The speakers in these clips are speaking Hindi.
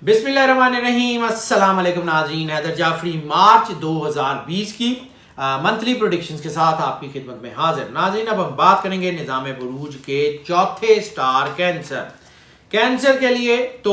बिस्मिल्लाहिर्रहमानिर्रहीम। अस्सलाम वालेकुम नाज़रीन, हैदर जाफरी मार्च 2020 की मंथली प्रोडिक्शंस के साथ आपकी खिदमत में हाजिर। नाज़रीन, अब हम बात करेंगे निज़ाम बुरूज के चौथे स्टार कैंसर के लिए तो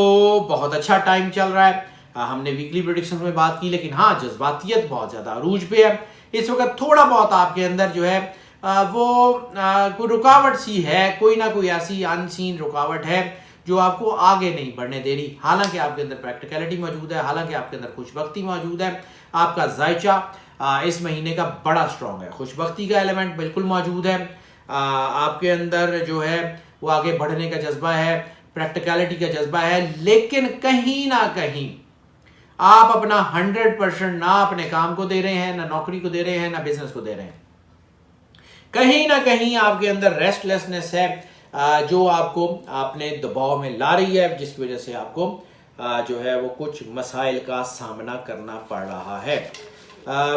बहुत अच्छा टाइम चल रहा है। हमने वीकली प्रोडिक्शंस में बात की, लेकिन हाँ, जज्बातियत बहुत ज़्यादा अरूज पे है। इस वक्त थोड़ा बहुत आपके अंदर जो है कोई रुकावट सी है, कोई ना कोई ऐसी अनसीन रुकावट है जो आपको आगे नहीं बढ़ने दे रही। हालांकि आपके अंदर प्रैक्टिकलिटी मौजूद है, हालांकि आपके अंदर खुशबख्ती मौजूद है। आपका जायचा इस महीने का बड़ा स्ट्रॉन्ग है, खुशबख्ती का एलिमेंट बिल्कुल मौजूद है। आपके अंदर जो है वो आगे बढ़ने का जज्बा है, प्रैक्टिकलिटी का जज्बा है, लेकिन कहीं ना कहीं आप अपना 100% ना अपने काम को दे रहे हैं, ना नौकरी को दे रहे हैं, ना बिजनेस को दे रहे हैं। कहीं ना कहीं आपके अंदर रेस्टलेसनेस है जो आपको अपने दबाव में ला रही है, जिसकी वजह से आपको जो है वो कुछ मसाइल का सामना करना पड़ रहा है।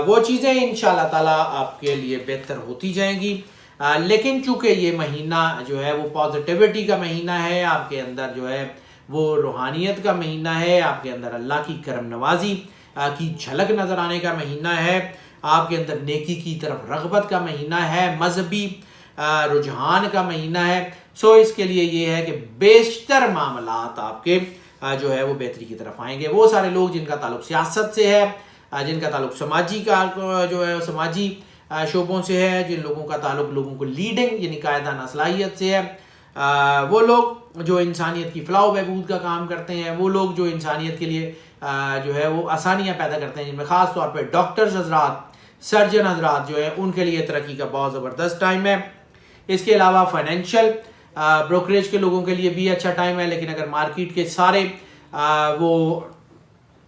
वो चीज़ें इंशाल्लाह ताला आपके लिए बेहतर होती जाएंगी। लेकिन चूंकि ये महीना जो है वो पॉजिटिविटी का महीना है, आपके अंदर जो है वो रूहानियत का महीना है, आपके अंदर अल्लाह की करम नवाजी की झलक नज़र आने का महीना है, आपके अंदर नेकी की तरफ रग़बत का महीना है, मजहबी रुझान का महीना है। सो इसके लिए ये है कि बेशतर मामलात आपके जो है वो बेहतरी की तरफ आएंगे। वो सारे लोग जिनका ताल्लुक सियासत से है, जिनका ताल्लुक समाजी का जो है समाजी शोबों से है, जिन लोगों का ताल्लुक लोगों को लीडिंग यानी कायदाना सलाहियत से है, वो लोग जो इंसानियत की फलाह बहबूद का काम करते हैं, वो लोग जो इंसानियत के लिए जो है वो आसानियाँ पैदा करते हैं, जिनमें ख़ास तौर पर डॉक्टर्स हजरात, सर्जन हजरात जो है उनके लिए तरक्की का बहुत ज़बरदस्त टाइम है। इसके अलावा फाइनेंशियल ब्रोकरेज के लोगों के लिए भी अच्छा टाइम है, लेकिन अगर मार्केट के सारे वो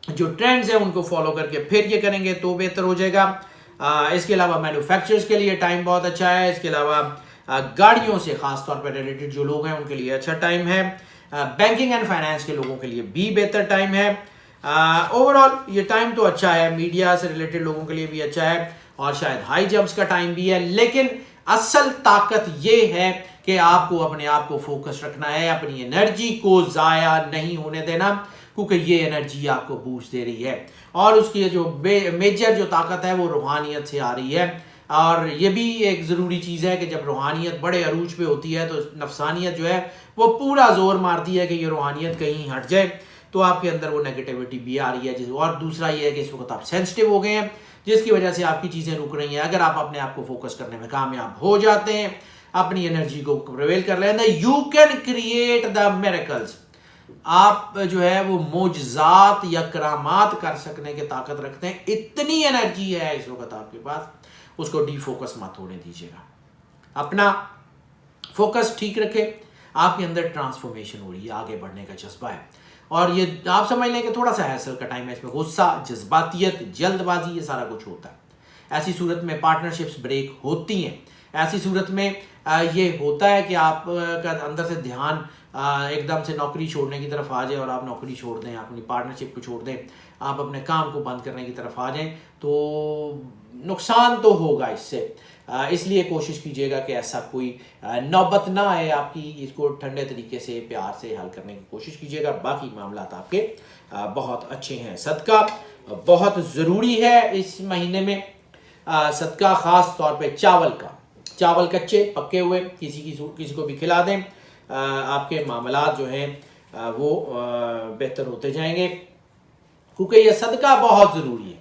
जो ट्रेंड्स हैं उनको फॉलो करके फिर ये करेंगे तो बेहतर हो जाएगा। इसके अलावा मैन्युफैक्चरर्स के लिए टाइम बहुत अच्छा है। इसके अलावा गाड़ियों से ख़ास तौर पर रिलेटेड जो लोग हैं उनके लिए अच्छा टाइम है। बैंकिंग एंड फाइनेंस के लोगों के लिए भी बेहतर टाइम है। ओवरऑल ये टाइम तो अच्छा है, मीडिया से रिलेटेड लोगों के लिए भी अच्छा है और शायद हाई जंप्स का टाइम भी है। लेकिन असल ताकत ये है कि आपको अपने आप को फोकस रखना है, अपनी एनर्जी को ज़ाया नहीं होने देना, क्योंकि ये एनर्जी आपको बूस्ट दे रही है और उसकी जो मेजर जो ताकत है वो रूहानियत से आ रही है। और ये भी एक ज़रूरी चीज़ है कि जब रूहानियत बड़े अरूज पे होती है तो नफसानियत जो है वो पूरा जोर मारती है कि ये रूहानियत कहीं हट जाए, तो आपके अंदर वो नेगेटिविटी भी आ रही है। और दूसरा ये है कि इस वक्त आप सेंसिटिव हो गए हैं, जिसकी वजह से आपकी चीज़ें रुक रही हैं। अगर आप अपने आप को फोकस करने में कामयाब हो जाते हैं, अपनी एनर्जी को प्रिवेल कर लेते हैं, you can create the miracles. आप जो है वो मोजज़ात या करामात कर सकने की ताकत रखते हैं। इतनी एनर्जी है इस वक्त आपके पास, उसको डीफोकस मत होने दीजिएगा। अपना फोकस ठीक रखें, आपके अंदर ट्रांसफॉर्मेशन हो रही है, आगे बढ़ने का जज्बा है। और ये आप समझ लें कि थोड़ा सा हैसल का टाइम है, इसमें गुस्सा, जज्बातियत, जल्दबाजी, ये सारा कुछ होता है। ऐसी सूरत में पार्टनरशिप्स ब्रेक होती हैं। ऐसी सूरत में ये होता है कि आप का अंदर से ध्यान एकदम से नौकरी छोड़ने की तरफ आ जाए और आप नौकरी छोड़ दें, अपनी पार्टनरशिप को छोड़ दें, आप अपने काम को बंद करने की तरफ आ जाएं, तो नुकसान तो होगा इससे। इसलिए कोशिश कीजिएगा कि ऐसा कोई नौबत ना आए आपकी। इसको ठंडे तरीके से प्यार से हल करने की कोशिश कीजिएगा। बाकी मामला आपके बहुत अच्छे हैं। सदका बहुत ज़रूरी है इस महीने में। सदका ख़ास तौर पे चावल कच्चे पके हुए किसी को भी खिला दें, आपके मामलात जो हैं वो बेहतर होते जाएंगे, क्योंकि ये सदका बहुत ज़रूरी है।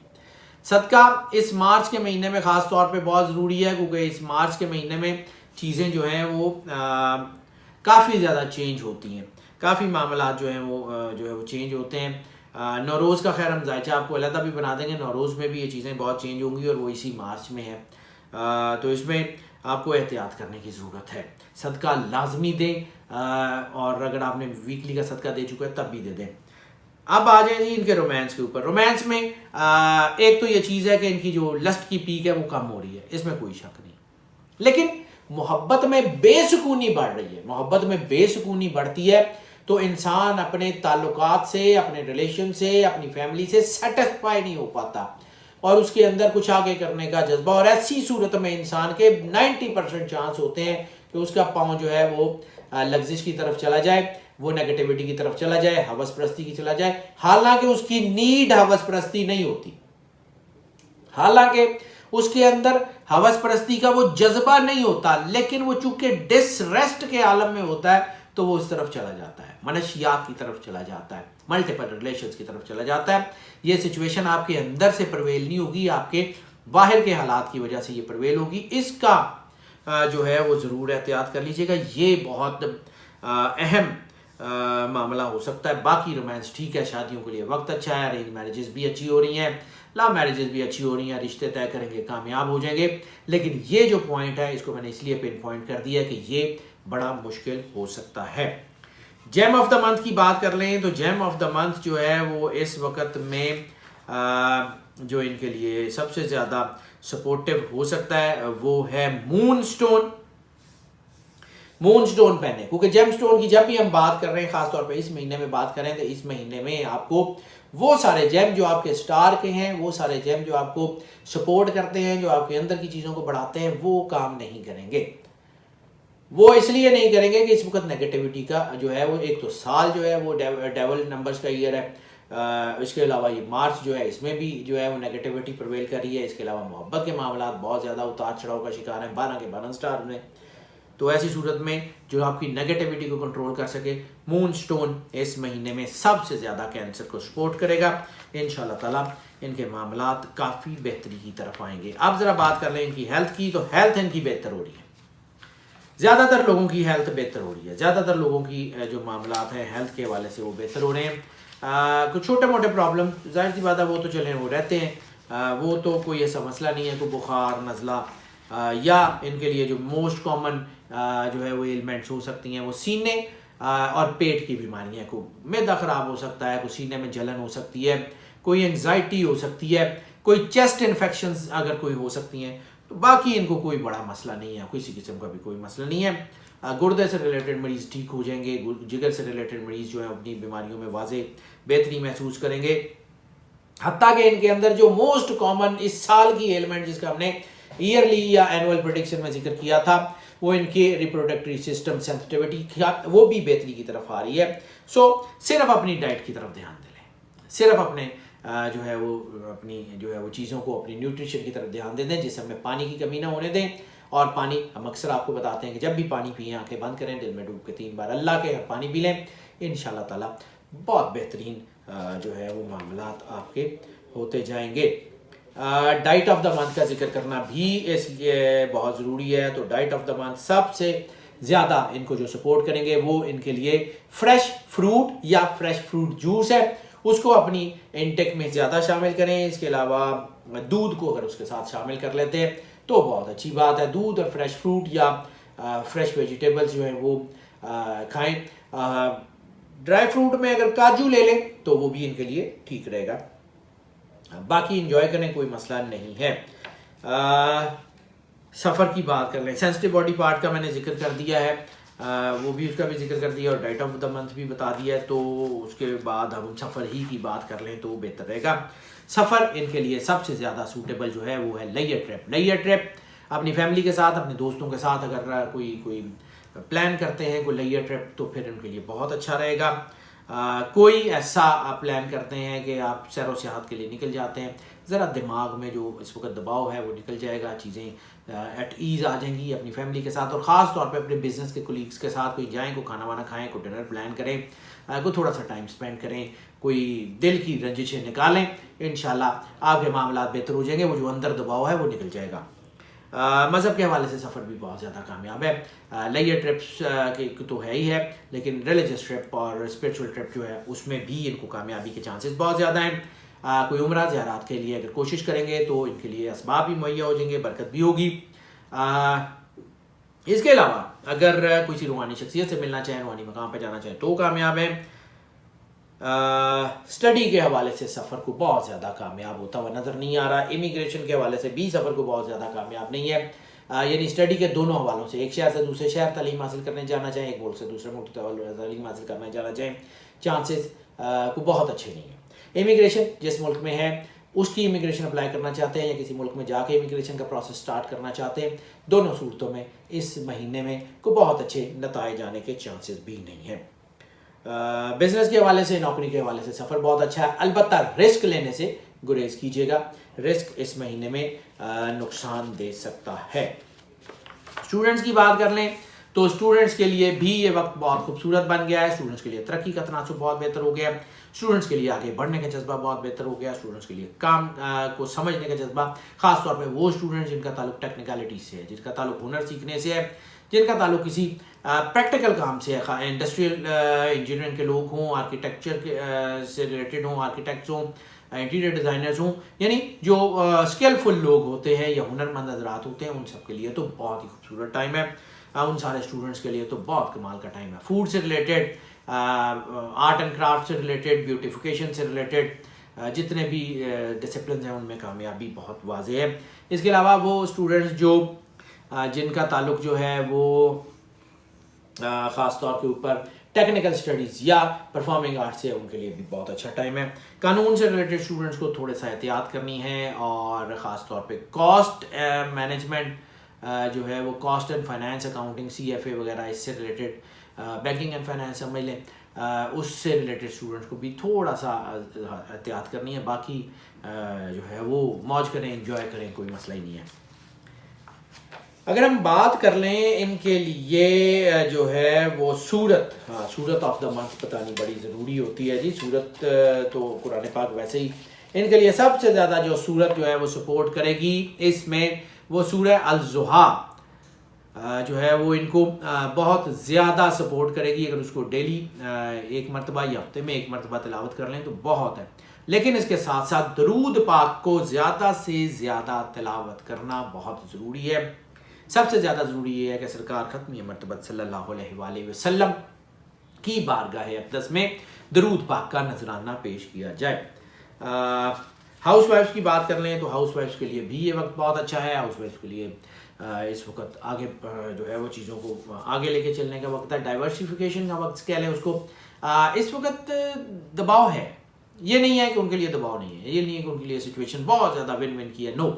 सदका इस मार्च के महीने में ख़ास तौर पे बहुत ज़रूरी है, क्योंकि इस मार्च के महीने में चीज़ें जो हैं वो काफ़ी ज़्यादा चेंज होती हैं, काफ़ी मामलात जो हैं वो चेंज होते हैं। नौरोज़ का खैर हम जायचा आपको अलहदा भी बना देंगे। नौरोज़ में भी ये चीज़ें बहुत चेंज होंगी और वो इसी मार्च में है, तो इसमें आपको एहतियात करने की ज़रूरत है। सदका लाजमी दें, और अगर आपने वीकली का सदका दे चुका है तब भी दे दें। अब आ जाए जी इनके रोमांस के ऊपर। रोमांस में एक तो ये चीज़ है कि इनकी जो लस्ट की पीक है वो कम हो रही है, इसमें कोई शक नहीं। लेकिन मोहब्बत में बेसुकूनी बढ़ रही है। मोहब्बत में बेसुकूनी बढ़ती है तो इंसान अपने ताल्लुकात से, अपने रिलेशन से, अपनी फैमिली से सेटिस्फाई नहीं हो पाता और उसके अंदर कुछ आगे करने का जज्बा, और ऐसी सूरत में इंसान के 90% चांस होते हैं कि उसका पाँव जो है वो लग्जिश की तरफ चला जाए। वो नेगेटिविटी की तरफ चला जाए, हवस परस्ती की चला जाए, हालांकि उसकी नीड हवस परस्ती नहीं होती, हालांकि उसके अंदर हवस परस्ती का वो जज्बा नहीं होता, लेकिन वो चूंकि डिसरेस्ट के आलम में होता है तो वो उस तरफ चला जाता है, मनशियात की तरफ चला जाता है, मल्टीपल रिलेशंस की तरफ चला जाता है। ये सिचुएशन आपके अंदर से प्रवेल नहीं होगी, आपके बाहर के हालात की वजह से ये प्रवेल होगी। इसका जो है वो ज़रूर एहतियात कर लीजिएगा, ये बहुत अहम मामला हो सकता है। बाकी रोमांस ठीक है, शादियों के लिए वक्त अच्छा है, अरेंज मैरिजेस भी अच्छी हो रही हैं, लव मैरिजेस भी अच्छी हो रही हैं, रिश्ते तय करेंगे, कामयाब हो जाएंगे। लेकिन ये जो पॉइंट है इसको मैंने इसलिए पिन पॉइंट कर दिया कि ये बड़ा मुश्किल हो सकता है। जेम ऑफ द मंथ की बात कर लें तो जेम ऑफ द मंथ जो है वो इस वक्त में जो इनके लिए सबसे ज़्यादा सपोर्टिव हो सकता है वो है मून स्टोन। मून स्टोन पहने, क्योंकि जेम स्टोन की जब भी हम बात कर रहे हैं, खासतौर पे इस महीने में बात करें तो इस महीने में आपको वो सारे जेम जो आपके स्टार के हैं, वो सारे जेम जो आपको सपोर्ट करते हैं, जो आपके अंदर की चीज़ों को बढ़ाते हैं, वो काम नहीं करेंगे। वो इसलिए नहीं करेंगे कि इस वक्त नेगेटिविटी का जो है वो एक तो साल जो है वो डेवल नंबर्स का ईयर है, इसके अलावा ये मार्च जो है इसमें भी जो है वो नेगेटिविटी प्रवेल कर रही है। इसके अलावा मोहब्बत के मामला बहुत ज़्यादा उतार चढ़ाव का शिकार है 12 के 12 स्टार में। तो ऐसी सूरत में जो आपकी नेगेटिविटी को कंट्रोल कर सके, मून स्टोन इस महीने में सबसे ज़्यादा कैंसर को सपोर्ट करेगा। इंशाल्लाह ताला इनके मामलात काफ़ी बेहतरी की तरफ आएंगे। अब ज़रा बात कर लें इनकी हेल्थ की, तो हेल्थ इनकी बेहतर हो रही है, ज़्यादातर लोगों की हेल्थ बेहतर हो रही है, ज़्यादातर लोगों की जो मामलात हैं हेल्थ के हवाले से वो बेहतर हो रहे हैं। कुछ छोटे मोटे प्रॉब्लम जाहिर सी बात है वो तो चले वो रहते हैं, वो तो कोई ऐसा मसला नहीं है, कोई बुखार नज़ला या इनके लिए जो मोस्ट कॉमन जो है वो एलिमेंट्स हो सकती हैं वो सीने और पेट की बीमारियाँ, कोई मैदा ख़राब हो सकता है, कोई सीने में जलन हो सकती है, कोई एंग्जाइटी हो सकती है, कोई चेस्ट इन्फेक्शंस अगर कोई हो सकती हैं। तो बाकी इनको कोई बड़ा मसला नहीं है, किसी किस्म का भी कोई मसला नहीं है। गुर्दे से रिलेटेड मरीज़ ठीक हो जाएंगे, जिगर से रिलेटेड मरीज़ जो है अपनी बीमारियों में वाजे बेहतरी महसूस करेंगे। हत्ता कि इनके अंदर जो मोस्ट कॉमन इस साल की एलिमेंट जिसका हमने ईयरली या एनुअल प्रेडिक्शन में जिक्र किया था, वो इनके रिप्रोडक्टरी सिस्टम सेंसिटिविटी वो भी बेहतरी की तरफ आ रही है। सो सिर्फ अपनी डाइट की तरफ ध्यान दे लें, सिर्फ अपने जो है वो अपनी जो है वो चीज़ों को अपनी न्यूट्रिशन की तरफ ध्यान दे दें, जिससे हमें पानी की कमी ना होने दें। और पानी हम अक्सर आपको बताते हैं कि जब भी पानी पिए आंखें बंद करें, दिल में डूब के 3 बार अल्लाह के पानी पी लें, इंशाल्लाह ताला बहुत बेहतरीन जो है वो मामलात आपके होते जाएंगे। डाइट ऑफ द मंथ का जिक्र करना भी इसलिए बहुत ज़रूरी है। तो डाइट ऑफ द मंथ सबसे ज़्यादा इनको जो सपोर्ट करेंगे वो इनके लिए फ्रेश फ्रूट या फ्रेश फ्रूट जूस है, उसको अपनी इनटेक में ज़्यादा शामिल करें। इसके अलावा दूध को अगर उसके साथ शामिल कर लेते हैं तो बहुत अच्छी बात है। दूध और फ्रेश फ्रूट या फ्रेश वेजिटेबल्स जो हैं वो खाएं। ड्राई फ्रूट में अगर काजू ले लें तो वो भी इनके लिए ठीक रहेगा। बाकी इंजॉय करें, कोई मसला नहीं है। सफ़र की बात कर लें, सेंसिटिव बॉडी पार्ट का मैंने जिक्र कर दिया है, वो भी उसका भी जिक्र कर दिया और डाइट ऑफ द मंथ भी बता दिया है। तो उसके बाद हम सफ़र ही की बात कर लें तो बेहतर रहेगा। सफ़र इनके लिए सबसे ज़्यादा सूटेबल जो है वो है लैयर ट्रिप। लैयर ट्रिप अपनी फैमिली के साथ, अपने दोस्तों के साथ अगर कोई प्लान करते हैं कोई लैयर ट्रिप, तो फिर उनके लिए बहुत अच्छा रहेगा। कोई ऐसा आप प्लान करते हैं कि आप सैर व सियाहत के लिए निकल जाते हैं, ज़रा दिमाग में जो इस वक्त दबाव है वो निकल जाएगा, चीज़ें एट ईज़ आ जाएंगी अपनी फैमिली के साथ। और ख़ास तौर पे अपने बिजनेस के कोलीग्स के साथ कोई जाएं, कोई खाना वाना खाएं, कोई डिनर प्लान करें, कोई थोड़ा सा टाइम स्पेंड करें, कोई दिल की रंजिशें निकालें, इंशाल्लाह आपके मामला बेहतर हो जाएंगे, वो जो अंदर दबाव है वो निकल जाएगा। मज़हब के हवाले से सफ़र भी बहुत ज़्यादा कामयाब है। लेयर ट्रिप्स के तो है ही है, लेकिन रिलीजियस ट्रिप और स्पिरिचुअल ट्रिप जो है उसमें भी इनको कामयाबी के चांसेस बहुत ज़्यादा हैं। कोई उम्रा ज़ियारत के लिए अगर कोशिश करेंगे तो इनके लिए असबाब भी मुहैया हो जाएंगे, बरकत भी होगी। इसके अलावा अगर किसी रूहानी शख्सियत से मिलना चाहें, रूहानी मकाम पर जाना चाहें तो कामयाब है। स्टडी के हवाले से सफ़र को बहुत ज़्यादा कामयाब होता हुआ नज़र नहीं आ रहा। इमिग्रेशन के हवाले से भी सफ़र को बहुत ज़्यादा कामयाब नहीं है। यानी स्टडी के दोनों हवालों से, एक शहर से दूसरे शहर तालीम हासिल करने जाना चाहें, एक मुल्क से दूसरे मुल्क तालीम हासिल करने जाना चाहें, चांसेस को बहुत अच्छे नहीं है। इमिग्रेशन जिस मुल्क में है उसकी इमिग्रेशन अप्लाई करना चाहते हैं या किसी मुल्क में जाके इमिग्रेशन का प्रोसेस स्टार्ट करना चाहते हैं, दोनों सूरतों में इस महीने में को बहुत अच्छे नताए जाने के चांसेस भी नहीं हैं। बिजनेस के हवाले से, नौकरी के हवाले से सफ़र बहुत अच्छा है। अलबत्ता रिस्क लेने से गुरेज कीजिएगा, रिस्क इस महीने में नुकसान दे सकता है। स्टूडेंट्स की बात कर लें तो स्टूडेंट्स के लिए भी ये वक्त बहुत खूबसूरत बन गया है। स्टूडेंट्स के लिए तरक्की का तनासुब बहुत बेहतर हो गया है। स्टूडेंट्स के लिए आगे बढ़ने का जज्बा बहुत बेहतर हो गया। स्टूडेंट्स के लिए काम को समझने का जज्बा, खासतौर पे वो स्टूडेंट्स जिनका ताल्लुक टेक्निकलिटी से है, जिनका ताल्लुक हुनर सीखने से है, जिनका ताल्लुक किसी प्रैक्टिकल काम से है, इंडस्ट्रियल इंजीनियरिंग के लोग हों, आर्किटेक्चर से रिलेटेड हों, आर्किटेक्ट्स हों, इंटीरियर डिज़ाइनर्स हों, यानी जो स्किलफुल लोग होते हैं या हुनरमंद हजरात होते हैं, उन सब के लिए तो बहुत ही खूबसूरत टाइम है। उन सारे स्टूडेंट्स के लिए तो बहुत कमाल का टाइम है। फूड से रिलेटेड, आर्ट एंड क्राफ्ट से रिलेटेड, ब्यूटिफिकेशन से रिलेटेड जितने भी डिसिप्लिन हैं उनमें कामयाबी बहुत वाज़ेह है। इसके अलावा वो स्टूडेंट्स जो जिनका ताल्लुक जो है वो ख़ास तौर के ऊपर टेक्निकल स्टडीज़ या परफॉर्मिंग आर्ट्स है, उनके लिए भी बहुत अच्छा टाइम है। कानून से रिलेटेड स्टूडेंट्स को थोड़ा सा एहतियात करनी है, और ख़ास तौर पे कॉस्ट मैनेजमेंट जो है वो cost and finance accounting, CFA वगैरह, इससे रिलेटेड बैंकिंग एंड फाइनेंस समझ लें, उससे रिलेटेड स्टूडेंट्स को भी थोड़ा सा एहतियात करनी है। बाकी जो है वो मौज करें, एंजॉय करें, कोई मसला ही नहीं है। अगर हम बात कर लें इनके लिए जो है वो सूरत, हाँ, सूरत ऑफ द मंथ बतानी बड़ी ज़रूरी होती है जी। सूरत तो कुरान पाक वैसे ही इनके लिए सबसे ज़्यादा जो सूरत जो है वो सपोर्ट करेगी इसमें, वो सूरह अल-ज़ुहा जो है वो इनको बहुत ज़्यादा सपोर्ट करेगी। अगर उसको डेली एक मरतबा या हफ्ते में एक मरतबा तिलावत कर लें तो बहुत है, लेकिन इसके साथ साथ दरूद पाक को ज़्यादा से ज़्यादा तिलावत करना बहुत ज़रूरी है। सबसे ज़्यादा ज़रूरी ये है कि सरकार ख़त्मी मरतबत सल्लल्लाहु अलैहि वसल्लम की बारगाह अक़दस में दरूद पाक का नजराना पेश किया जाए। हाउस वाइफ्स की बात कर लें तो हाउस वाइफ्स के लिए भी ये वक्त बहुत अच्छा है। हाउस वाइफ्स के लिए इस वक्त आगे जो है वो चीज़ों को आगे लेके चलने का वक्त है, डाइवर्सिफिकेशन का वक्त कह लें उसको। इस वक्त दबाव है, ये नहीं है कि उनके लिए दबाव नहीं है, ये नहीं है कि उनके लिए सिचुएशन बहुत ज़्यादा विन विन की है, नो।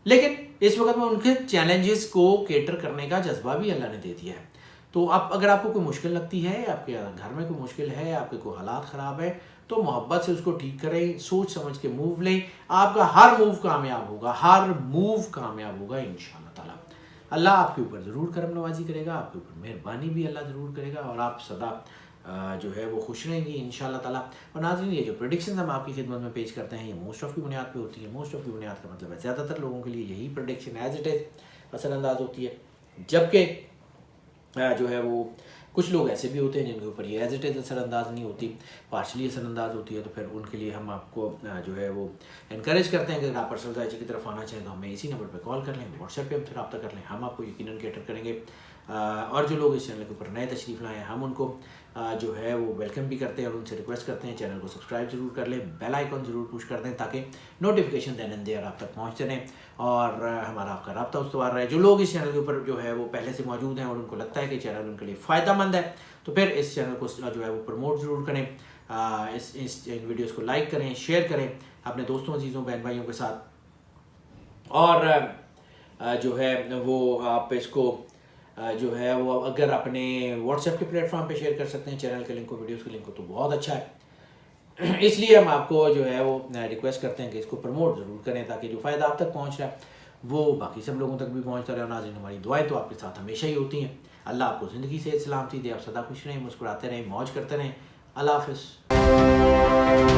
लेकिन इस वक्त में उनके चैलेंजेस को केटर करने का जज्बा भी अल्लाह ने दे दिया है। तो अब अगर आपको कोई मुश्किल लगती है, आपके घर में कोई मुश्किल है, आपके कोई हालात ख़राब है, तो मोहब्बत से उसको ठीक करें, सोच समझ के मूव लें। आपका हर मूव कामयाब होगा, हर मूव कामयाब होगा इंशाअल्लाह ताला। अल्लाह आपके ऊपर ज़रूर करम नवाजी करेगा, आपके ऊपर मेहरबानी भी अल्लाह ज़रूर करेगा, और आप सदा जो है वो खुश रहेंगी इंशाअल्लाह ताला। और नाज़रीन, ये जो प्रेडिक्शन हम आपकी खिदमत में पेश करते हैं, ये मोस्ट ऑफ की बुनियाद पे होती है। मोस्ट ऑफ की बुनियाद का मतलब है ज़्यादातर लोगों के लिए यही प्रेडिक्शन एज इट इज़ असरअंदाज होती है, जबकि जो है वो कुछ लोग ऐसे भी होते हैं जिनके ऊपर ये एज इट इज़ असरअंदाज नहीं होती, पार्शली असरअंदाज होती है। तो फिर उनके लिए हम आपको जो है वो इनकरेज करते हैं कि अगर आप पर्सनल जायचे की तरफ आना चाहें तो हमें इसी नंबर पर कॉल कर लें, व्हाट्सएप पे हमसे रब्ता कर लें, हम आपको यकीनन कैटर करेंगे। और जो लोग इस चैनल के ऊपर नए तशरीफ़ लाए हैं, हम उनको जो है वो वेलकम भी करते हैं और उनसे रिक्वेस्ट करते हैं चैनल को सब्सक्राइब जरूर कर लें, बेल आइकन ज़रूर पुश कर दें ताकि नोटिफिकेशन देन एंड देयर आप तक पहुँचते रहें और हमारा आपका रब्ता उसवार रहे। जो लोग इस चैनल के ऊपर जो है वो पहले से मौजूद हैं और उनको लगता है कि चैनल उनके लिए फ़ायदेमंद है, तो फिर इस चैनल को जो है वो प्रमोट ज़रूर करें, इन वीडियोज़ को लाइक करें, शेयर करें अपने दोस्तों, अजीज़ों, बहन भाइयों के साथ। और जो है वो आप इसको जो है वो अगर अपने व्हाट्सएप के प्लेटफॉर्म पे शेयर कर सकते हैं चैनल के लिंक को, वीडियोस के लिंक को, तो बहुत अच्छा है। इसलिए हम आपको जो है वो रिक्वेस्ट करते हैं कि इसको प्रमोट ज़रूर करें ताकि जो फ़ायदा आप तक पहुंच रहा है वो बाकी सब लोगों तक भी पहुंचता रहे। और नाज़रीन, हमारी दुआएं तो आपके साथ हमेशा ही होती हैं। अल्लाह आपको ज़िंदगी से सलामती दे, आप सदा खुश रहें, मुस्कुराते रहें, मौज करते रहें। अल्लाह हाफ़िज़।